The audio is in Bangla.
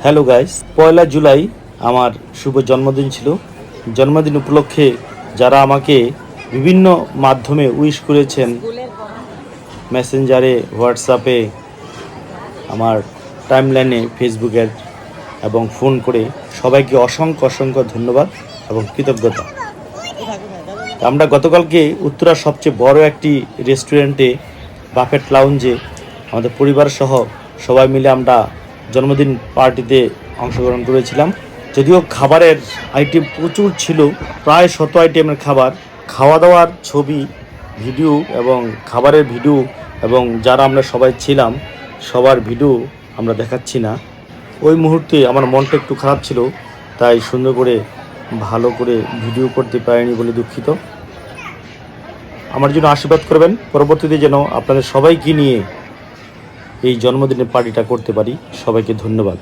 হ্যালো গাইস, 1 জুলাই আমার শুভ জন্মদিন ছিল। জন্মদিন উপলক্ষে যারা আমাকে বিভিন্ন মাধ্যমে উইশ করেছেন, মেসেঞ্জারে, হোয়াটসঅ্যাপে, আমার টাইমলাইনে, ফেসবুকের এবং ফোন করে সবাইকে অসংখ্য অসংখ্য ধন্যবাদ এবং কৃতজ্ঞতা। আমরা গতকালকে উত্তরার সবচেয়ে বড় একটি রেস্টুরেন্টে, বাফেট লাউঞ্জে আমাদের পরিবার সহ সবাই মিলে আমরা জন্মদিন পার্টিতে অংশগ্রহণ করেছিলাম। যদিও খাবারের আইটেম প্রচুর ছিল, প্রায় 100 আইটেমের খাবার। খাওয়া দাওয়ার ছবি, ভিডিও এবং খাবারের ভিডিও এবং যারা আমরা সবাই ছিলাম সবার ভিডিও আমরা দেখাচ্ছি না। ওই মুহূর্তে আমার মনটা একটু খারাপ ছিল, তাই সুন্দর করে ভালো করে ভিডিও করতে পারিনি বলে দুঃখিত। আমার জন্য আশীর্বাদ করবেন, পরবর্তীতে যেন আপনাদের সবাইকে নিয়ে এই জন্মদিনের পার্টিটা করতে পারি। সবাইকে ধন্যবাদ।